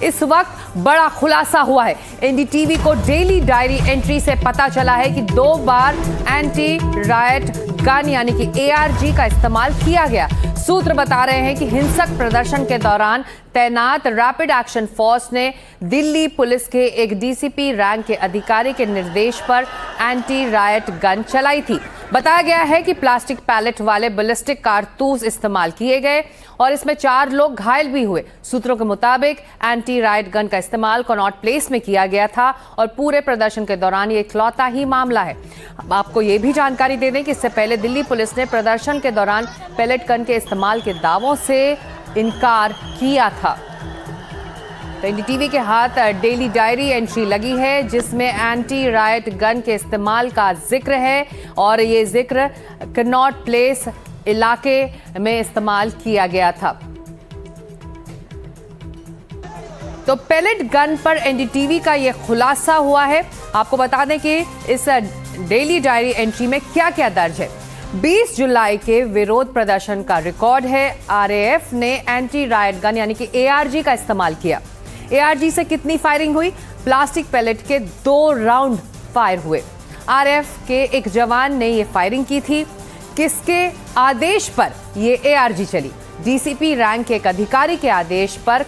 इस वक्त बड़ा खुलासा हुआ है। एनडीटीवी को डेली डायरी एंट्री से पता चला है कि 2 बार एंटी रायट गन यानी कि ARG का इस्तेमाल किया गया। सूत्र बता रहे हैं कि हिंसक प्रदर्शन के दौरान तैनात रैपिड एक्शन फोर्स ने दिल्ली पुलिस के एक DCP रैंक के अधिकारी के निर्देश पर एंटी रायट गन चलाई थी। बताया गया है कि प्लास्टिक पैलेट वाले बैलिस्टिक कारतूस इस्तेमाल किए गए और इसमें 4 लोग घायल भी हुए। सूत्रों के मुताबिक एंटी रायट गन का इस्तेमाल कनॉट प्लेस में किया गया था और पूरे प्रदर्शन के दौरान ये इकलौता ही मामला है। आपको ये भी जानकारी दे दें कि इससे पहले दिल्ली पुलिस ने प्रदर्शन के दौरान पैलेट गन के इस्तेमाल के दावों से इनकार किया था। तो एनडीटीवी के हाथ डेली डायरी एंट्री लगी है जिसमें एंटी रायट गन के इस्तेमाल का जिक्र है और ये जिक्र कनॉट प्लेस इलाके में इस्तेमाल किया गया था। तो पैलेट गन पर एनडीटीवी का यह खुलासा हुआ है। आपको बता दें कि इस डेली डायरी एंट्री में क्या क्या दर्ज है। 20 जुलाई के विरोध प्रदर्शन का रिकॉर्ड है। RAF ने एंटी रायट गन यानी कि ARG का इस्तेमाल किया। ARG से कितनी फायरिंग हुई? प्लास्टिक पैलेट के 2 राउंड फायर हुए। RAF के एक जवान ने यह फायरिंग की थी। किसके आदेश पर यह ARG चली? DCP रैंक के एक अधिकारी के आदेश पर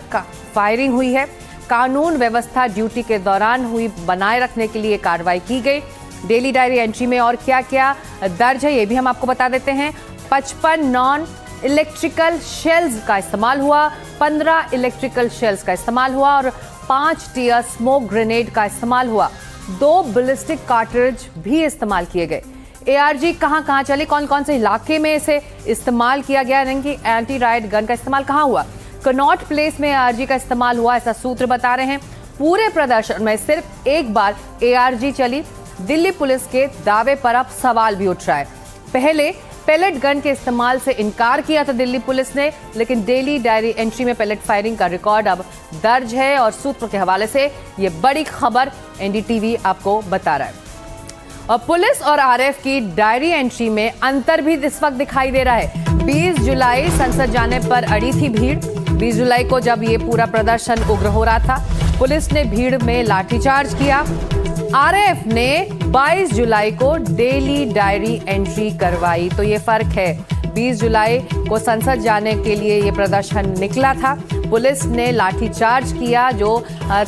फायरिंग हुई है। कानून व्यवस्था ड्यूटी के दौरान हुई बनाए रखने के लिए कार्रवाई की गई। डेली डायरी एंट्री में और क्या क्या दर्ज है ये भी हम आपको बता देते हैं। 55 नॉन इलेक्ट्रिकल शेल्स का इस्तेमाल हुआ, 15 इलेक्ट्रिकल शेल्स का इस्तेमाल हुआ और 5 टीयर स्मोक ग्रेनेड का इस्तेमाल हुआ। 2 बैलिस्टिक कार्ट्रिज भी इस्तेमाल किए गए। ARG कहां कहां चली, कौन कौन से इलाके में इसे इस्तेमाल किया गया, यानी कि एंटी रायट गन का इस्तेमाल कहां हुआ? कनॉट प्लेस में ARG का इस्तेमाल हुआ, ऐसा सूत्र बता रहे हैं। पूरे प्रदर्शन में सिर्फ एक बार ARG चली। दिल्ली पुलिस के दावे पर अब सवाल भी उठ रहा है। पहले पैलेट गन के इस्तेमाल से इनकार किया था दिल्ली पुलिस ने, लेकिन डेली डायरी एंट्री में पैलेट फायरिंग का रिकॉर्ड अब दर्ज है और सूत्रों के हवाले से ये बड़ी खबर एनडीटीवी आपको बता रहा है। और पुलिस और RAF की डायरी एंट्री में अंतर भी इस वक्त दिखाई दे रहा है। 20 जुलाई संसद जाने पर अड़ी थी भीड़। 20 जुलाई को जब ये पूरा प्रदर्शन उग्र हो रहा था, पुलिस ने भीड़ में लाठीचार्ज किया। RAF ने 22 जुलाई को डेली डायरी एंट्री करवाई। तो ये फर्क है। 20 जुलाई को संसद जाने के लिए ये प्रदर्शन निकला था, पुलिस ने लाठीचार्ज किया जो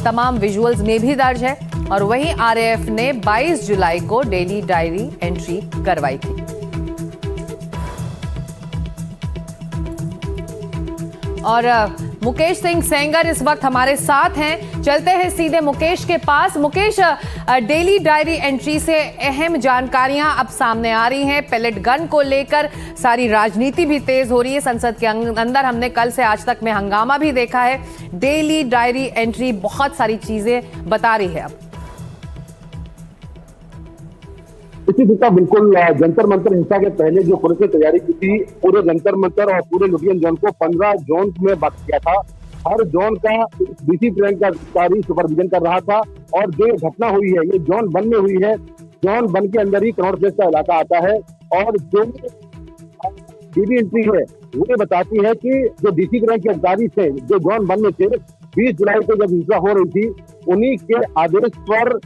तमाम विजुअल्स में भी दर्ज है, और वहीं RAF ने 22 जुलाई को डेली डायरी एंट्री करवाई थी। और मुकेश सिंह सेंगर इस वक्त हमारे साथ हैं। चलते हैं सीधे मुकेश के पास। मुकेश, डेली डायरी एंट्री से अहम जानकारियां अब सामने आ रही हैं। पैलेट गन को लेकर सारी राजनीति भी तेज हो रही है। संसद के अंदर हमने कल से आज तक में हंगामा भी देखा है। डेली डायरी एंट्री बहुत सारी चीजें बता रही है। अब इसी दिशा बिल्कुल जंतर मंतर हिंसा के पहले जो पुलिस ने तैयारी की थी, पूरे जंतर मंतर और पूरे लुधियाना जोन को 15 जोन में बांट किया था। हर जोन का DCP रैंक का अधिकारी सुपरविजन कर रहा था। और जो घटना हुई है ये जोन 1 में हुई है। जोन 1 के अंदर ही कनॉट प्लेस का इलाका आता है। और जो डेली एंट्री है वो ये बताती है कि जो DCP रैंक के अधिकारी थे जो जोन 1 में थे, 20 जुलाई को जब हिंसा हो रही थी, उन्हीं के आदेश पर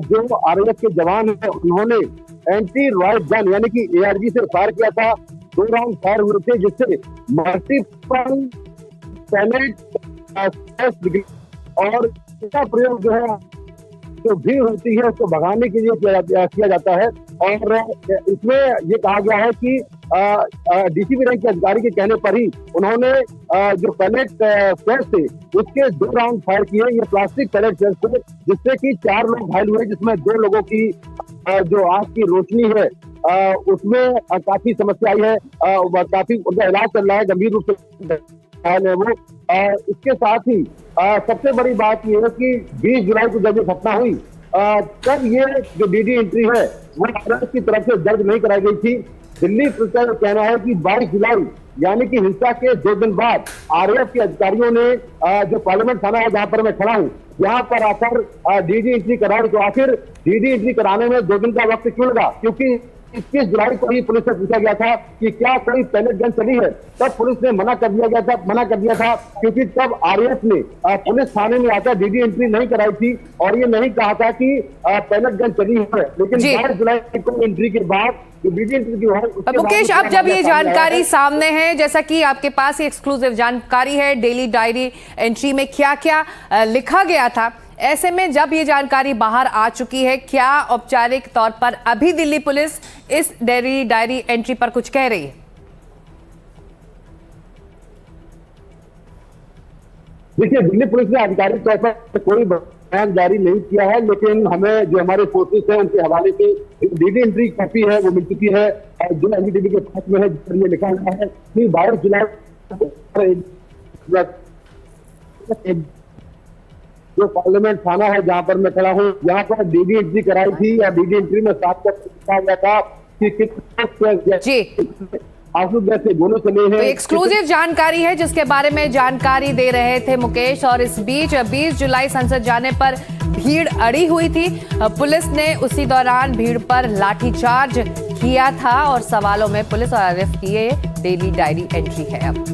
जो RAF के जवान है उन्होंने एंटी रायट गन यानी कि ARG से फायर किया था। 2 राउंड फायर हुए थे जिससे मल्टीपल पैलेट और इसका प्रयोग जो है जो भीड़ होती है उसको भगाने के लिए किया जाता है। और इसमें ये कहा गया है कि DCP रैंक के अधिकारी के कहने पर ही उन्होंने जो पैलेट शेल्स थे उसके 2 राउंड फायर किए। ये प्लास्टिक पैलेट शेल्स थे जिससे कि 4 लोग घायल हुए, जिसमें 2 लोगों की जो आंख की रोशनी है उसमें काफी समस्या आई है। काफी उनका इलाज चल रहा है, गंभीर रूप से घायल है वो। इसके साथ ही सबसे बड़ी बात यह है कि 20 जुलाई को जब ये घटना हुई तब ये जो DD एंट्री है वो RAF की तरफ से दर्ज नहीं कराई गई थी। दिल्ली पुलिस का कहना है कि 22 जुलाई यानी कि हिंसा के 2 दिन बाद RAF के अधिकारियों ने जो पार्लियामेंट थाना है जहां पर मैं खड़ा हूं, यहाँ पर आकर DD एंट्री कराई। तो आखिर DD एंट्री कराने में 2 दिन का वक्त क्यों लगा? क्योंकि 21 जुलाई को ही पुलिस से पूछा गया था कि क्या कोई पैलेट गन चली है, तब पुलिस ने मना कर दिया था क्योंकि तब आरएएफ ने पुलिस थाने में आकर डीडी एंट्री नहीं कराई थी और ये नहीं कहा था कि पैलेट गन चली है। लेकिन 22 जुलाई को एंट्री के बाद डीडी एंट्री की है। मुकेश, अब जब ये जानकारी सामने है, जैसा कि आपके पास ही एक्सक्लूसिव जानकारी है डेली डायरी एंट्री में क्या क्या लिखा गया था, ऐसे में जब ये जानकारी बाहर आ चुकी है, क्या औपचारिक तौर पर अभी दिल्ली पुलिस इस डेली डायरी एंट्री पर कुछ कह रही है? देखिए, दिल्ली पुलिस ने आधिकारिक तौर पर कोई बयान जारी नहीं किया है, लेकिन हमें जो हमारे फोर्सेस हैं उनके हवाले से डीडी एंट्री कॉपी है वो मिल चुकी है जो एनडीटीवी के पास में है, जिस पर ये लिखा गया है कि 22 जुलाई जो पार्लियामेंट थाना है जहां पर मैं खड़ा हूं, यहाँ पर डीडी एंट्री कराई थी या डीडी एंट्री में साफ कर लिखा गया था कि कितने आंसू गैस से गोले चले हैं। तो एक्सक्लूसिव जानकारी है जिसके बारे में जानकारी दे रहे थे मुकेश। और इस बीच 20 जुलाई संसद जाने पर भीड़ अड़ी हुई थी, पुलिस ने उसी दौरान भीड़ पर लाठीचार्ज किया था और सवालों में पुलिस और आरएएफ की ये डेली डायरी एंट्री है। अब